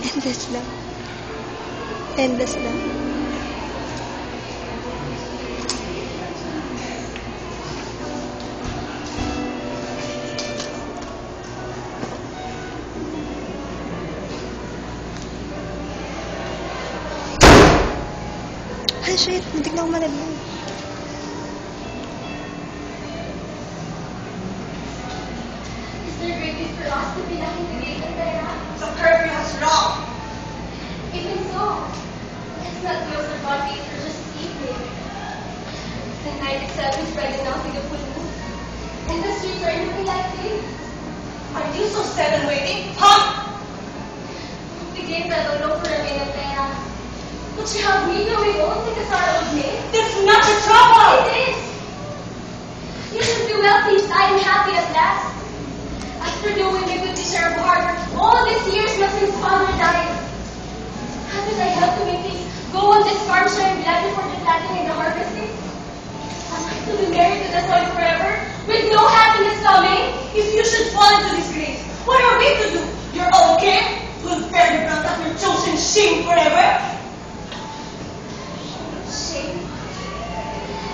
Endless lang. Endless lang. Ay, shit. Muntik na akong malaglag. Mr. Griffith philosophy na hindi ng pera. The curfew was wrong. Even so, let's not feel so body for just sleeping. The night itself is bright enough to get blue. And the streets are looking like this. Are you so set on waiting? Huh? Begin na lolo for a minute, pera. But you have me going on because our old name. That's not your trouble! It is. You should be well pleased. I am happy at last. After doing my good share of hard work all these years not since father died. How did I help to make things go on this farm showing blood before the planting and the harvesting? Am I to be married to the soil forever with no happiness coming? If you should fall into disgrace, what are we to do? Your own kid will bear the brunt of your chosen shame forever? Shame?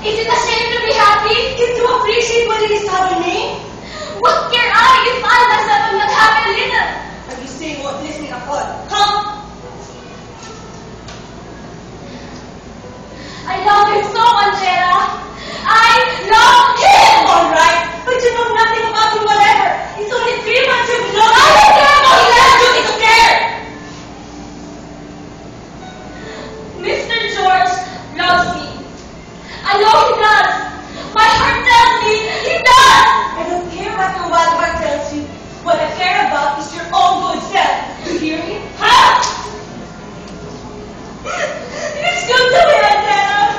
Is it a shame to be happy? Can't you appreciate what it is to have a name? What care I if I myself am not happy a little? Are you saying what listening at all? Huh? I love him so, Angela. I love him! Alright, but you know nothing about him whatever. It's only 3 months you've known him. I don't care about You that! have a duty to care! Mr. George loves me. I know he does. My heart tells me he does. I don't care what your wild heart tells you. What I care about is your own good self. You hear me? Huh? It's good to be Angela.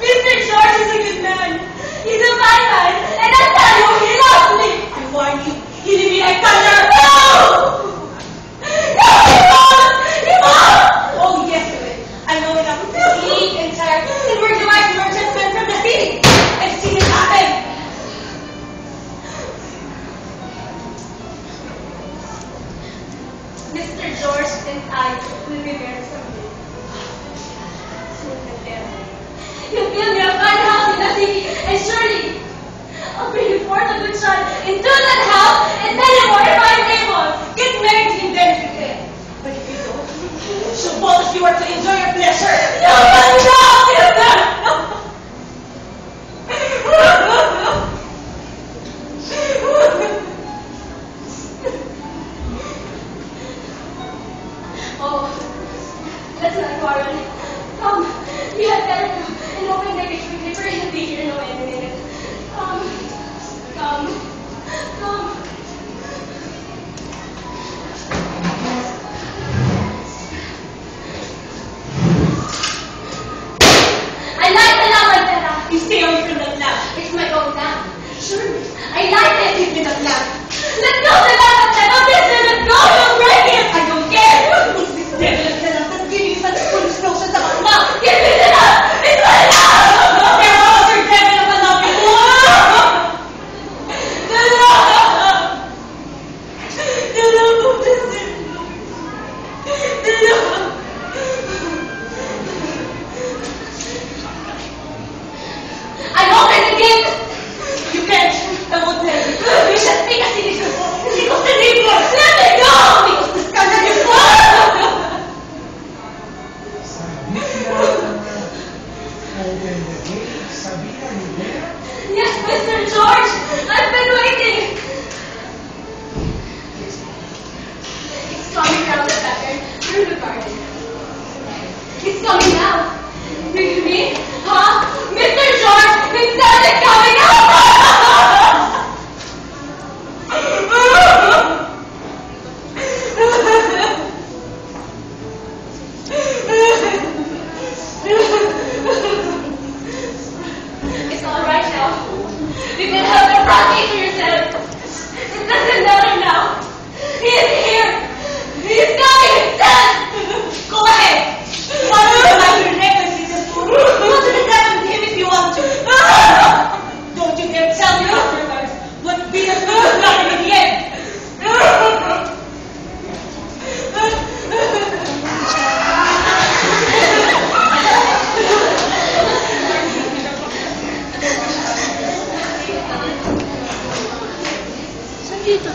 Mr. George is a good man. He's a fine man, and I tell you, he loves me. I warn you, he'll be like thunder. No! No, he won't! He won't! Oh, yes, he will. I know enough to eat and tired and work the right merchantmen from the city. I've seen it happen. Mr. George and I will be married someday. Soon and then. You'll build me a fine house in the city, and surely I'll bring you forth a good child into that house, and then you more if I'm able. Get married to him then if you can. But if you don't, so both of you are to enjoy your pleasure. No, Oh, let's not quarrel. Come, we had better go and open the gate quickly for he'll be here in a minute. Come. I like the lamp, Angela. You stay away from that lamp. It's my own lamp. Sure, I like it. Give me that lamp. Let go of the lamp, Angela. Mister, let go. Don't break it. I don't care. Who's this devil of the lamp that's giving you such foolish notions about love? Give me the lamp. It's my lamp. There are other devil of a love you. The lamp. The love of the devil. The love. I open the gate. You can't. I won't tell you. We should speak as it is. Because the neighbor. Let me go. Because the scandal is Open the gate, Sabina, you there? Yes, Mr. George. I've been waiting. It's coming down the pattern through the garden. It's coming now. Do you mean? Huh? Mr. George, himself is coming out! It's all right now. You can have the front gate for yourself. Dito.